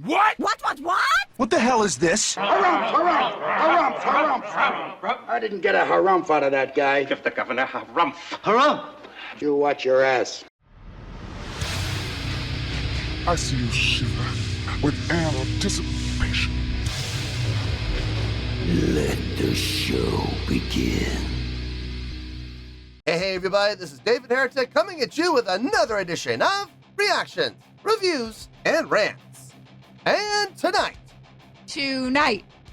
What? What? What the hell is this? Harumph. I didn't get a harumph out of that guy. Give the governor harumph. Harumph. You watch your ass. I see you shiver with anticipation. Let the show begin. Hey everybody, this is David Heretic coming at you with another edition of Reactions, Reviews, and Rants. And tonight,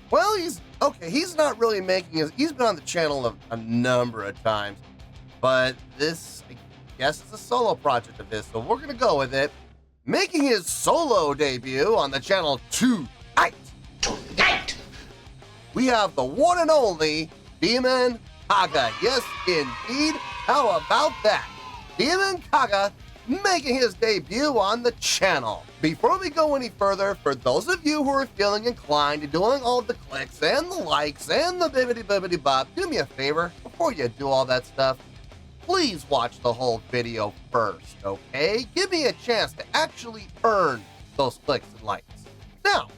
well, he's not really making his, he's been on the channel a number of times, but this, I guess, is a solo project of his, so we're gonna go with it. Making his solo debut on the channel tonight, we have the one and only Demon Kakka. Yes, indeed. How about that? Demon Kakka making his debut on the channel. Before we go any further, for those of you who are feeling inclined to doing all the clicks and the likes and the bibbidi bop, do me a favor, before you do all that stuff, please watch the whole video first, okay? Give me a chance to actually earn those clicks and likes. Now,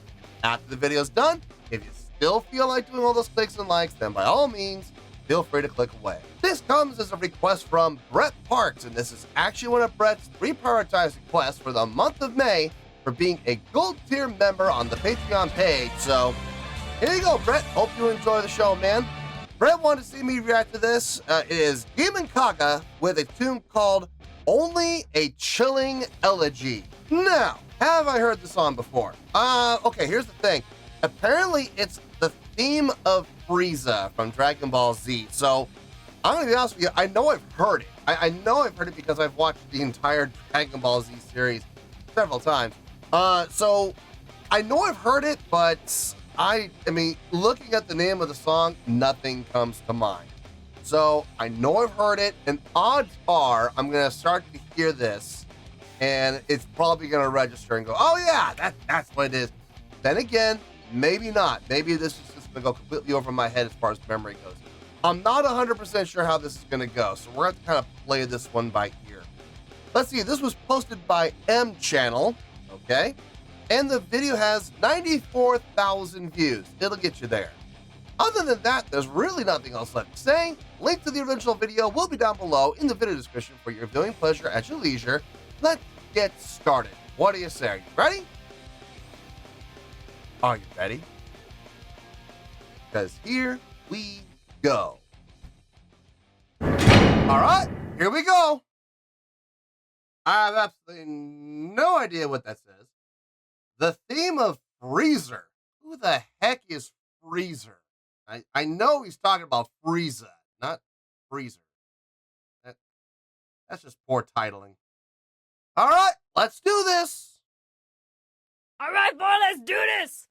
after the video's done, if you still feel like doing all those clicks and likes, then by all means, feel free to click away. This comes as a request from Brett Parks, and this is actually one of Brett's reprioritized requests for the month of May for being a gold tier member on the Patreon page. So here you go, Brett. Hope you enjoy the show, man. Brett wanted to see me react to this. It is Demon Kakka with a tune called Only a Chilling Elegy. Now, have I heard the song before? Okay, here's the thing. Apparently, it's the theme of Frieza from Dragon Ball Z. So, I'm going to be honest with you, I know I've heard it. I know I've heard it because I've watched the entire Dragon Ball Z series several times. So, I know I've heard it, but I mean, looking at the name of the song, nothing comes to mind. So, I know I've heard it, and odds are I'm going to start to hear this, and it's probably going to register and go, oh yeah, that's what it is. Then again, maybe not. Maybe this is just going to go completely over my head as far as memory goes. I'm not 100% sure how this is going to go, so we're going to kind of play this one by ear. Let's see, this was posted by M Channel, okay? And the video has 94,000 views. It'll get you there. Other than that, there's really nothing else left to say. Link to the original video will be down below in the video description for your viewing pleasure at your leisure. Let's get started. What do you say? Are you ready? Are you ready? Because here we go. All right, here we go. I have absolutely no idea what that says. The theme of Frieza. Who the heck is Frieza? I know he's talking about Frieza, not Freezer. That's just poor titling. All right, let's do this. All right, boy, let's do this.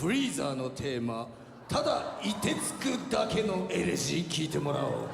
フリーザーのテーマ、ただ凍てつくだけのエレジー聞いてもらおう。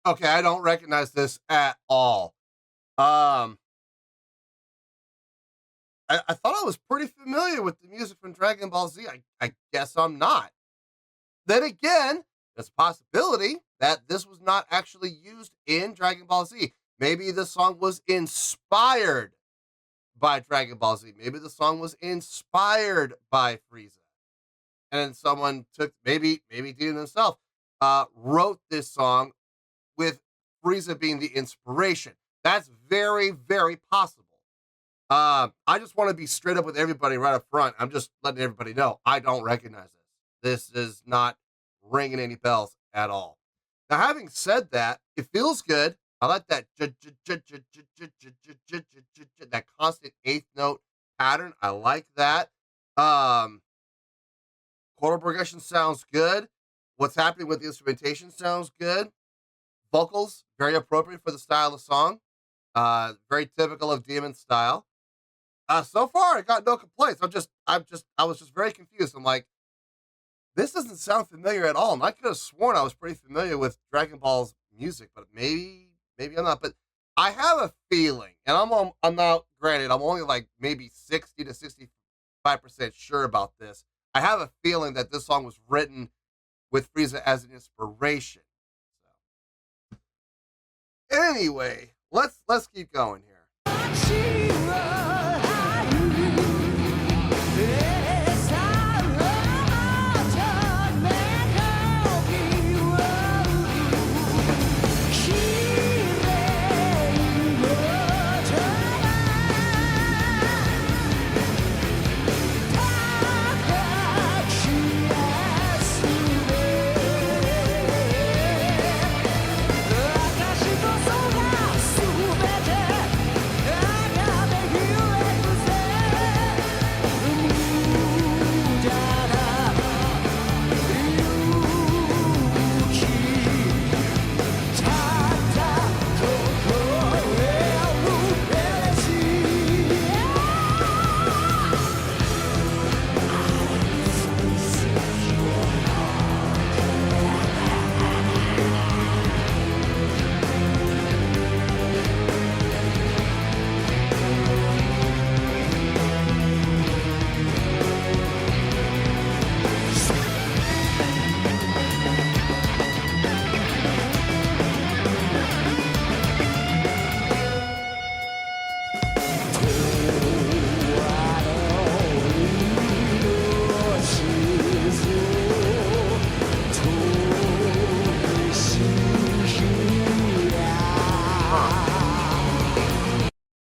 Okay, I don't recognize this at all. I thought I was pretty familiar with the music from Dragon Ball Z. I guess I'm not. Then again, there's a possibility that this was not actually used in Dragon Ball Z. Maybe the song was inspired by Dragon Ball Z. Maybe the song was inspired by Frieza. And someone took, maybe Demon himself wrote this song with Frieza being the inspiration. That's very, very possible. I just want to be straight up with everybody right up front. I'm just letting everybody know I don't recognize this. This is not ringing any bells at all. Now, having said that, it feels good. I like that that constant eighth note pattern. I like that. Chordal progression sounds good. What's happening with the instrumentation sounds good. Vocals, very appropriate for the style of song. Very typical of Demon style. So far, I got no complaints. I was just very confused. I'm like, this doesn't sound familiar at all. And I could have sworn I was pretty familiar with Dragon Ball's music, but maybe I'm not. But I have a feeling, and I'm not, granted, I'm only like maybe 60 to 65% sure about this. I have a feeling that this song was written with Frieza as an inspiration. So. Anyway, let's keep going here.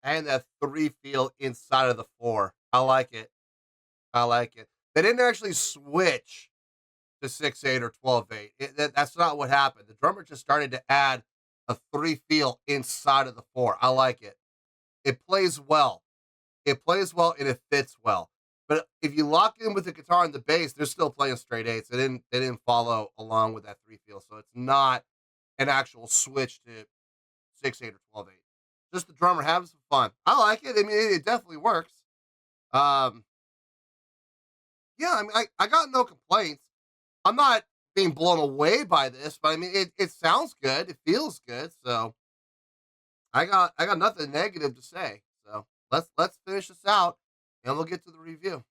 And that 3 feel inside of the 4. I like it. They didn't actually switch to 6/8 or 12/8. That's not what happened. The drummer just started to add a 3 feel inside of the 4. I like it. It plays well. And it fits well. But if you lock in with the guitar and the bass, they're still playing straight 8s. They didn't follow along with that 3 feel. So it's not an actual switch to 6/8 or 12/8. Just the drummer having some fun. I like it. I mean, it definitely works. Yeah, I mean, I got no complaints. I'm not being blown away by this, but I mean, it sounds good. It feels good. So I got nothing negative to say. So let's finish this out, and we'll get to the review.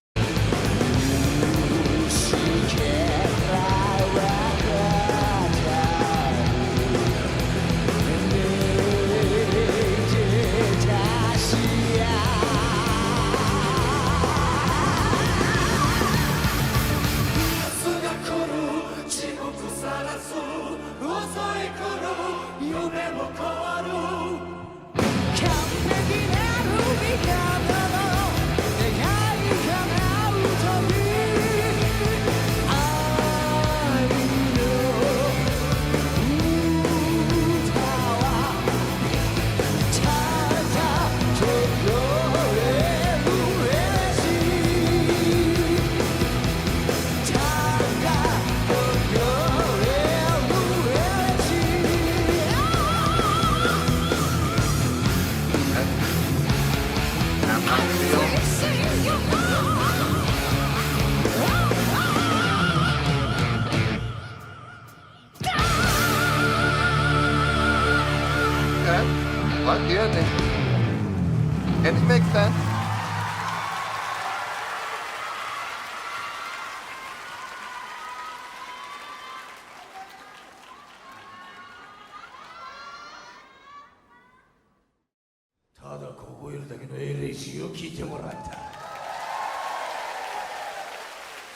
くだけのエレジーを聞いてもらった。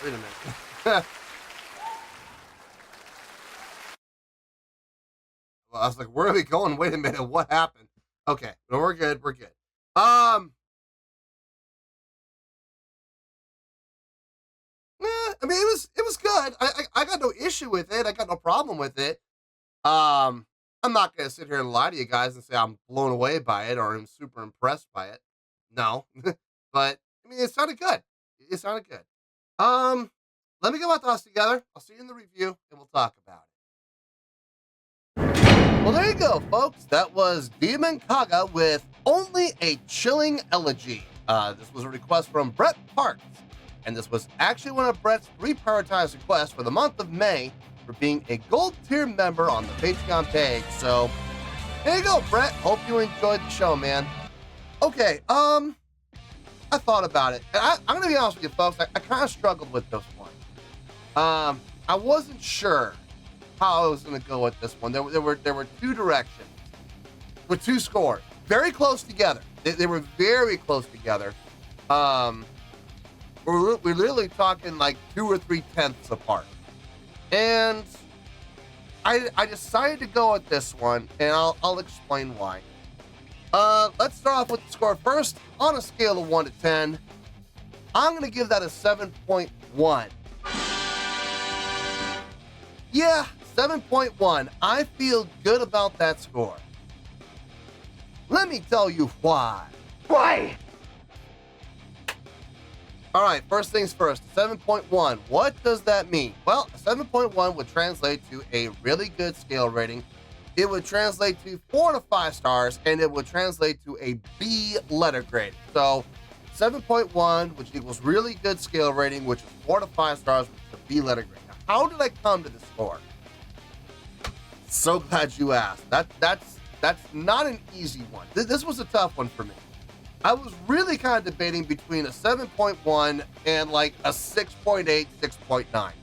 Wait a minute. Well, I was like, where are we going? Wait a minute, what happened? Okay, no, we're good, we're good. I mean, it was good. I got no issue with it. I got no problem with it. I'm not gonna sit here and lie to you guys and say I'm blown away by it or I'm super impressed by it. No, but I mean, it sounded good. It sounded good. Let me get my thoughts together. I'll see you in the review and we'll talk about it. Well, there you go, folks. That was Demon Kakka with Only a Chilling Elegy. This was a request from Brett Parks, and this was actually one of Brett's reprioritized requests for the month of May for being a gold tier member on the Patreon page. So there you go, Brett. Hope you enjoyed the show, man. Okay, I thought about it, and I'm gonna be honest with you, folks. I kind of struggled with this one. I wasn't sure how I was gonna go with this one. There were two directions with two scores, very close together. They were very close together. We're literally talking like 2 or 3 tenths apart. And I decided to go with this one, and I'll explain why. Let's start off with the score first. On a scale of 1 to 10, I'm gonna give that a 7.1. Yeah, 7.1. I feel good about that score. Let me tell you why. Why? All right, first things first, 7.1. What does that mean? Well, 7.1 would translate to a really good scale rating. It would translate to 4 to 5 stars, and it would translate to a B letter grade. So 7.1, which equals really good scale rating, which is 4 to 5 stars, which is a B letter grade. Now, how did I come to this score? So glad you asked. That's not an easy one. This was a tough one for me. I was really kind of debating between a 7.1 and like a 6.8, 6.9.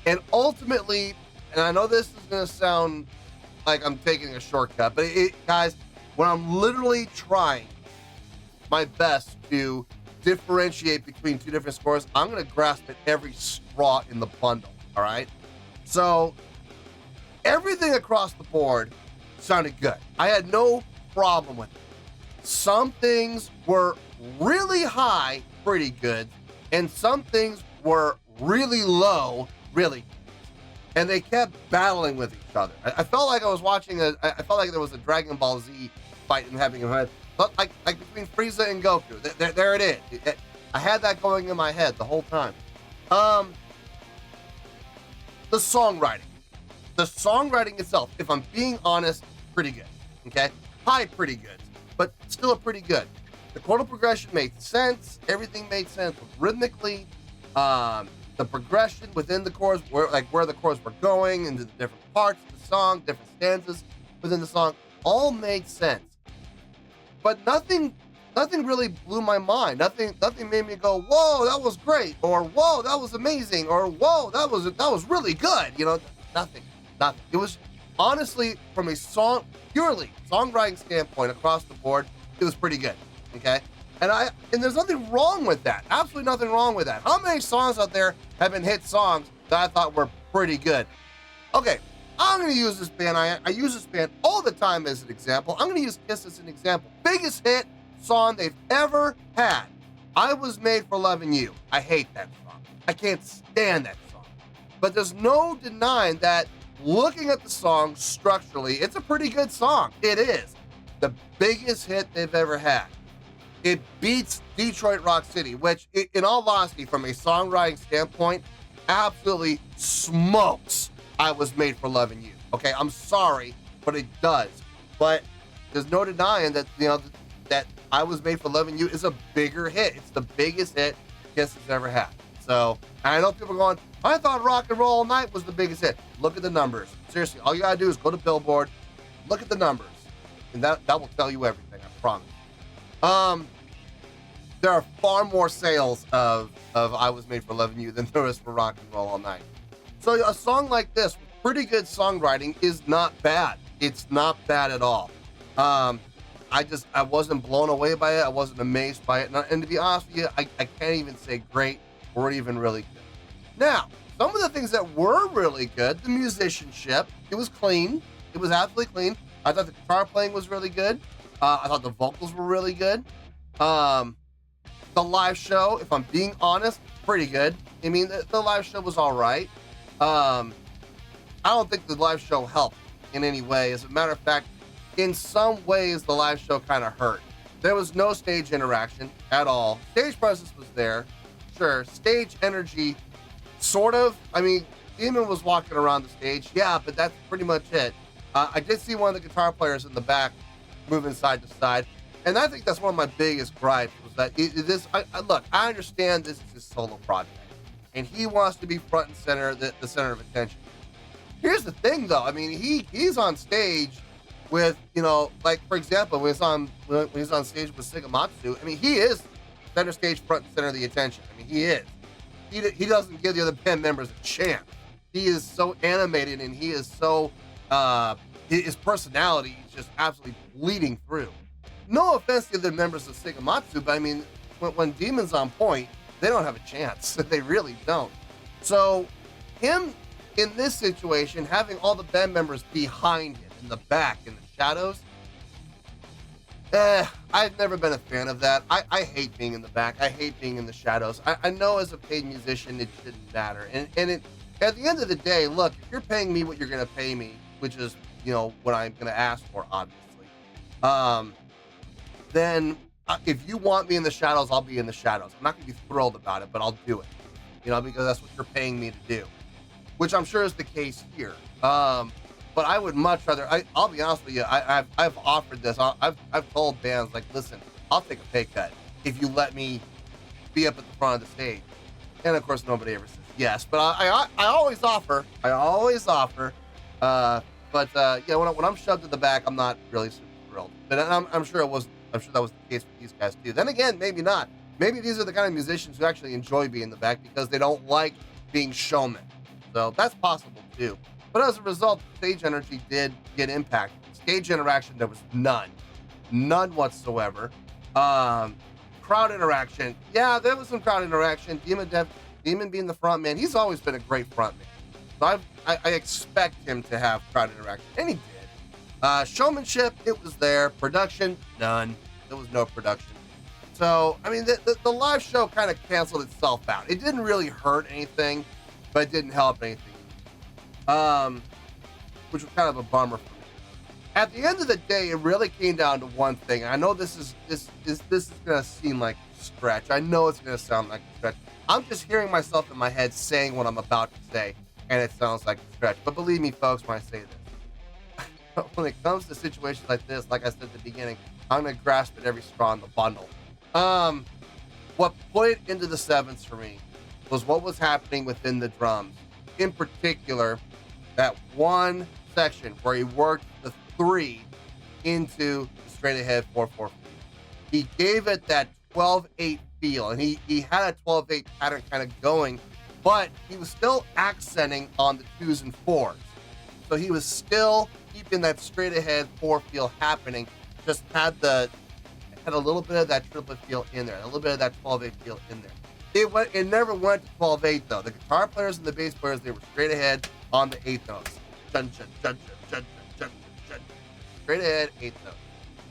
And ultimately, and I know this is going to sound like I'm taking a shortcut, but guys, when I'm literally trying my best to differentiate between two different scores, I'm going to grasp at every straw in the bundle, all right? So everything across the board sounded good. I had no problem with it. Some things were really high, pretty good, and some things were really low, really good. And they kept battling with each other. I felt like I was watching I felt like there was a Dragon Ball Z fight and having a head, like between Frieza and Goku. There it is. I had that going in my head the whole time. The songwriting. The songwriting itself, if I'm being honest, pretty good. Okay? High pretty good, but still pretty good. The chordal progression made sense. Everything made sense rhythmically. The progression within the chords, where the chords were going into the different parts of the song, different stanzas within the song, all made sense. But nothing really blew my mind. Nothing made me go, "Whoa, that was great," or "Whoa, that was amazing," or "Whoa, that was really good." You know, nothing. It was honestly, from a purely songwriting standpoint across the board, it was pretty good. Okay. And there's nothing wrong with that. Absolutely nothing wrong with that. How many songs out there have been hit songs that I thought were pretty good? Okay, I'm going to use this band. I use this band all the time as an example. I'm going to use Kiss as an example. Biggest hit song they've ever had. I Was Made for Loving You. I hate that song. I can't stand that song. But there's no denying that looking at the song structurally, it's a pretty good song. It is. The biggest hit they've ever had. It beats Detroit Rock City, which, in all honesty, from a songwriting standpoint, absolutely smokes I Was Made for Loving You. Okay, I'm sorry, but it does. But there's no denying that, that I Was Made for Loving You is a bigger hit. It's the biggest hit Kiss has ever had. So, and I know people are going, I thought Rock and Roll All Night was the biggest hit. Look at the numbers. Seriously, all you gotta do is go to Billboard, look at the numbers, and that will tell you everything, I promise. There are far more sales of I Was Made for Loving You than there is for Rock and Roll All Night. So a song like this, with pretty good songwriting, is not bad. It's not bad at all. I wasn't blown away by it. I wasn't amazed by it. And to be honest with you, I can't even say great or even really good. Now, some of the things that were really good, the musicianship, it was clean. It was absolutely clean. I thought the guitar playing was really good. I thought the vocals were really good. The live show, if I'm being honest, pretty good. I mean, the live show was all right. I don't think the live show helped in any way. As a matter of fact, in some ways, the live show kind of hurt. There was no stage interaction at all. Stage presence was there, sure. Stage energy, sort of. I mean, Demon was walking around the stage, yeah, but that's pretty much it. I did see one of the guitar players in the back moving side to side, and I think that's one of my biggest gripes was that look, I understand this is his solo project, and he wants to be front and center, the center of attention. Here's the thing, though. I mean, he's on stage with, you know, like, for example, when he's on stage with Shigematsu, I mean, he is center stage, front and center of the attention. I mean, he is. He doesn't give the other band members a chance. He is so animated, and he is so, his personality is just absolutely bleeding through. No offense to the other members of Shigematsu, but I mean, when Demon's on point, they don't have a chance. They really don't. So, him in this situation, having all the band members behind him, in the back, in the shadows, I've never been a fan of that. I hate being in the back. I hate being in the shadows. I know as a paid musician, it shouldn't matter. And at the end of the day, look, if you're paying me what you're going to pay me, which is, you know, what I'm going to ask for, obviously, then if you want me in the shadows, I'll be in the shadows. I'm not going to be thrilled about it, but I'll do it, you know, because that's what you're paying me to do, which I'm sure is the case here. But I would much rather, I'll be honest with you, I've offered this. I've told bands, like, listen, I'll take a pay cut if you let me be up at the front of the stage. And of course, nobody ever says yes, but I always offer. Yeah, when I'm shoved in the back, I'm not really super thrilled. But I'm sure that was the case with these guys too. Then again, maybe not. Maybe these are the kind of musicians who actually enjoy being in the back because they don't like being showmen. So that's possible too. But as a result, stage energy did get impacted. Stage interaction, there was none whatsoever. Crowd interaction, yeah, there was some crowd interaction. Demon being the front man, he's always been a great front man. So I expect him to have crowd interaction, and he did. Showmanship, it was there. Production, none. There was no production. So, I mean, the live show kind of canceled itself out. It didn't really hurt anything, but it didn't help anything. Which was kind of a bummer for me. At the end of the day, it really came down to one thing. I know this is gonna seem like a stretch. I know it's gonna sound like a stretch. I'm just hearing myself in my head saying what I'm about to say, and it sounds like a stretch. But believe me, folks, when I say this, when it comes to situations like this, like I said at the beginning, I'm gonna grasp at every straw in the bundle. What put it into the sevens for me was what was happening within the drums. In particular, that one section where he worked the 3 into the straight ahead 4/4. He gave it that 12/8 feel, and he had a 12/8 pattern kind of going, but he was still accenting on the 2s and 4s. So he was still keeping that straight ahead 4 feel happening, just had a little bit of that triplet feel in there, a little bit of that 12/8 feel in there. It never went to 12/8 though. The guitar players and the bass players, they were straight ahead on the 8th notes. Chun, chun, chun, chun, chun, chun, chun. Straight ahead, 8th notes.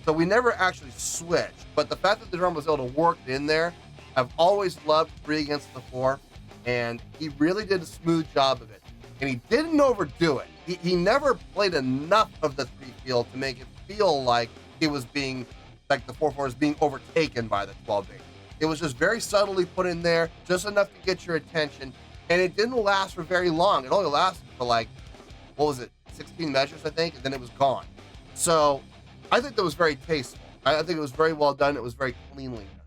So we never actually switched. But the fact that the drum was able to work in there, I've always loved 3 against the 4, and he really did a smooth job of it. And he didn't overdo it. He never played enough of the 3 feel to make it feel like it was being, like the 4/4 is being overtaken by the 12/8. It was just very subtly put in there, just enough to get your attention, and it didn't last for very long. It only lasted for like, 16 measures, I think, and then it was gone. So I think that was very tasteful. I think it was very well done. It was very cleanly done.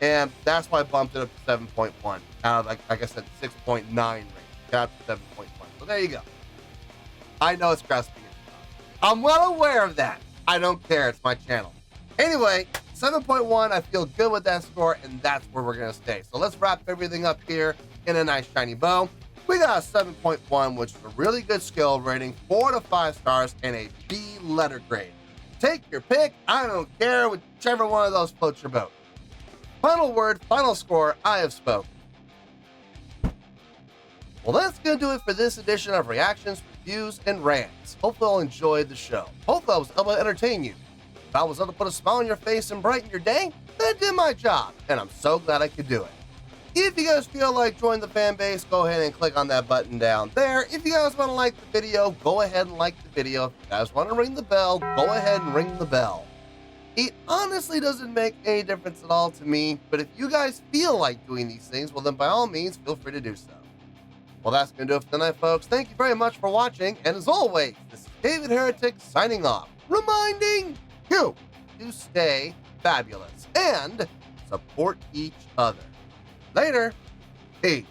And that's why I bumped it up to 7.1 out of, like I said, 6.9 range. Got up to 7.1. So there you go. I know it's grasping it. I'm well aware of that. I don't care. It's my channel. Anyway, 7.1, I feel good with that score, and that's where we're going to stay. So let's wrap everything up here in a nice shiny bow. We got a 7.1, which is a really good skill rating, 4 to 5 stars, and a B letter grade. Take your pick. I don't care, whichever one of those floats your boat. Final word, final score, I have spoken. Well, that's going to do it for this edition of Reactions, Reviews, and Rants. Hopefully you all enjoyed the show. Hopefully I was able to entertain you. If I was able to put a smile on your face and brighten your day, then I did my job, and I'm so glad I could do it. If you guys feel like joining the fan base, go ahead and click on that button down there. If you guys want to like the video, go ahead and like the video. If you guys want to ring the bell, go ahead and ring the bell. It honestly doesn't make any difference at all to me, but if you guys feel like doing these things, well then by all means, feel free to do so. Well, that's going to do it for tonight, folks. Thank you very much for watching, and as always, this is David Heretic signing off, reminding you to stay fabulous and support each other. Later. Peace.